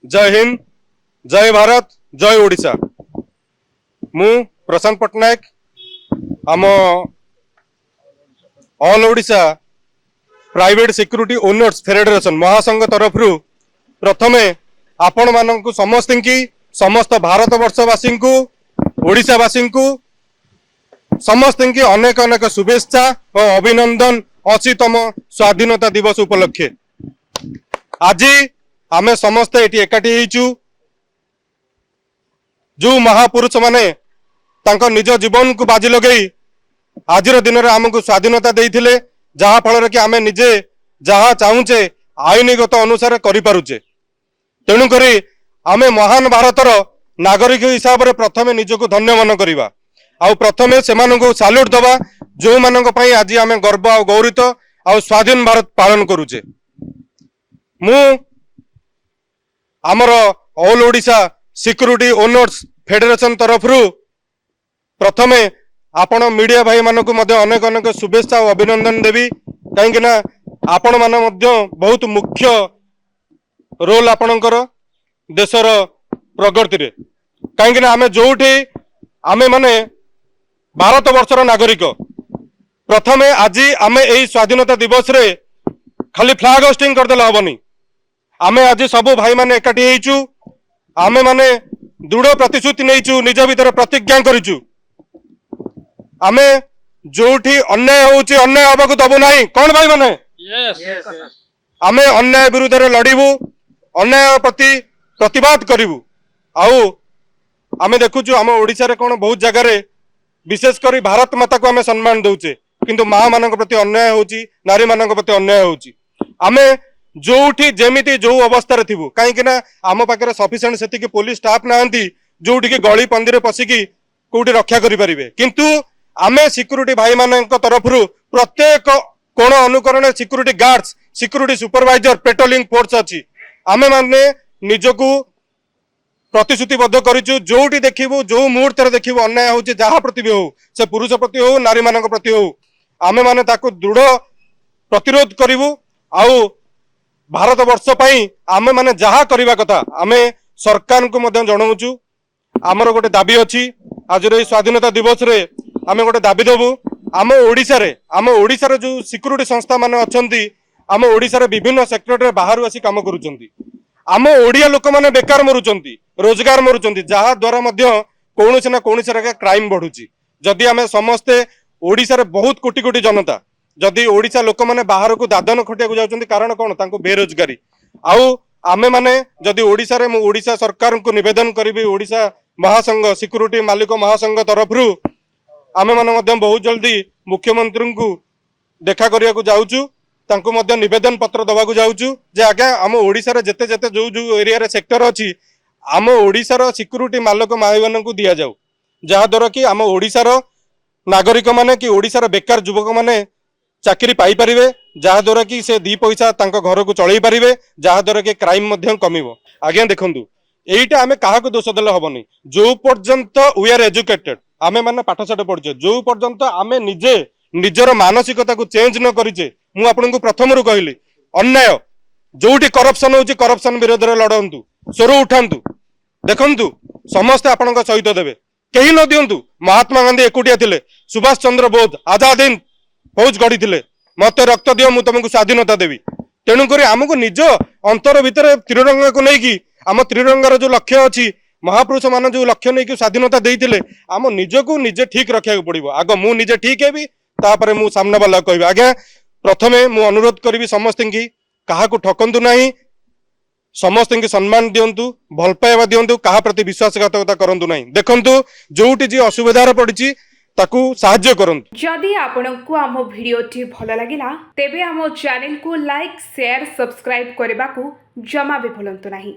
जय हिंद, जय भारत, जय ओडिशा। मु प्रशांत पट्टनायक आम all Odisha private security owners federation महासंघ तरफ प्रथमे आपण मानक समस्त की समस्त भारत वर्षवासी को ओडिशावासी को समस्त की अनेक अनेक शुभेच्छा और अभिनंदन 80तम स्वाधीनता दिवस उपलक्षे। आज आमे समस्त एटी एकाठी होइछु जो महापुरुष माने तांको निज जीवन को बाजी लगई आजिर दिन में आमको स्वाधीनता देइथिले, जहा फल कि आमे निजे जहा चाहूचे आईनगत अनुसार करि पारुचे। तेणु करी आमे महान भारतर नागरिक हिसाब रे प्रथमे निजको धन्य मन करिवा आउ प्रथमे सेमाननको साल्यूट दबा जो मानक पई आज आमे गर्व आ गौरवित आ स्वाधीन भारत पालन करूचे। मु आमर all Odisha security owners federation तरफ प्रथमे आपण मीडिया भाई मानक अनेक अनेक शुभेच्छा और अभिनंदन देवी, कहीं आपण मान बहुत मुख्य रोल आपणकर देशर प्रगति रे। कहीं आमे जोठी आमे माने भारत वर्षर नागरिक प्रथमे आज आमे एई स्वाधीनता दिवस रे खाली फ्लैग होस्टिंग करदेला हबनी। आमे आज सबु भाई माने एकाठी हेइचु, आमे माने दृढ़ प्रतिश्रुति नहींचु, निज भीतर प्रतिज्ञा करिचु आमे जोठी अन्याय होउची अन्याय हबकु दबु नाही। कौन भाई माने आमे अन्याय विरुद्ध रे लड़ीबू, अन्याय प्रति प्रतिवाद करिवु। आउ आमे देखुचु आम ओडिशा रे कोन बहुत जगह रे विशेष करी भारत माता को आमे सम्मान दउचे, किंतु मां मानक प्रति अन्याय होउची, नारी मानक प्रति अन्याय होउची। आमे जोठी जेमिति जो अवस्था रे थिबु, काहे ना आम पाखरे सफिशिएंट सेति के पुलिस स्टाफ नाहंती जोठी के गली पंदी रे पसिकी कोठी रक्षा करि परिबे, किंतु आमे सिक्यूरिटी भाई मानक तरफ प्रत्येक कोण अनुकरण security guards, security supervisor, patrolling force अछि। आमे माने निजको प्रतिश्रुतिबद्ध करिचु, जोठी देखिबु जो मुहूर्त रे देखिबु अन्याय होउची जहा प्रति भी हो, से पुरुष प्रति हो नारी मानक प्रति हो, आमे माने ताको दृढ़ प्रतिरोध करिवु। आउ भारत वर्ष पई आमे माने जहा करिवा कथा आमे सरकार को मध्य जणाउचु। आमर गोटे दाबी अछि, आज रे स्वाधीनता दिवस रे आमे गोटे दाबी देबु। आम ओडिशा रे जो सिक्यूरिटी संस्था माने अछंती, आम ओडिशा रे विभिन्न सेक्टर रे बाहर आसी काम करूचंती। आम ओडिया लोक माने बेकार मरुचंती, रोजगार मरुचंती, जहा द्वारा मध्य कोनोसी ना कोनोसी रे क्राइम बढ़ुची। जदि आमे समस्ते ओडिशा रे बहुत कोटी कोटी जनता जदि ओडिशा लोक माने बाहर को दादन खटिया को जाउचंती, कारण कोन तांको बेरोजगारी। आउ आमे माने जदि ओडिशा रे मु ओडिशा सरकार को निवेदन करिबी, ओडिशा महासंघ सिक्यूरिटी मालिक महासंघ तरफ आमे माने मध्य बहुत जल्दी मुख्यमंत्री को देखा करिया को जाउचु, तांको मध्य निवेदन पत्र दबा को जाउचु जे आगे आम ओडिशा रे जेते जेते जो जो एरिया रे सेक्टर अछि आम ओडिशा रो सिक्यूरिटी मालिक माईवन को दिया जाउ, जहा द्वारा कि आम ओडिशा रो नागरिक माने कि ओडिशा रो बेकार युवक माने चाकरी पाई परिवे, जहा द्वारा कि से दी पैसा तांको घर को चलई परिवे, जहा द्वारा कि क्राइम मध्य कमिवो। आज्ञा देखंतु एइटा आमे काहा को दोष देले हबनी। जो पर्यंत वी आर एजुकेटेड आमे माने पाठशाठ पढिचे, जो पर्यंत आमे निजे निजर मानसिकता को चेंज न करिचे, मु आपनको प्रथम रु कहली अन्याय जोठी करप्शन होची करप्शन विरोध रे लड़ंतु, स्वर उठांतु, देखंतु समस्त आपनका सहित देबे, केही न दियंतु। महात्मा गांधी एकुटिया थिले, सुभाष चंद्र बोस आजाद हिंद फौज गढ़ी थिले, मते रक्त दियो मु तुमको स्वाधीनता देवी। तेणु करी हमको निज अंतर भितर त्रिरंगा को नहीं आम त्रिरंगार जो लक्ष्य अच्छी महापुरुष मान जो लक्ष्य नहीं स्वाधीनता देते आम निजको निजे ठीक रखा पड़ो। आग मु निजे ठीक हेबी तापर मु सामना वाला कहबी। आज्ञा प्रथमे मु अनुरोध करी समस्त की क्या ठकंतु नहीं, समस्त की सम्मान दिंतु, भल पाइबा दिंतु, क्या प्रति विश्वासघातकता करंतु नहीं। देखंतु जोटी जी असुविधार पड़ी ताकू साहाय्य करंतु। जदि आपनकु आम भिडियोटी भल लागिला तेबे आम चैनल को लाइक शेयर सब्सक्राइब करने को जमा भी भूलंतु नहीं।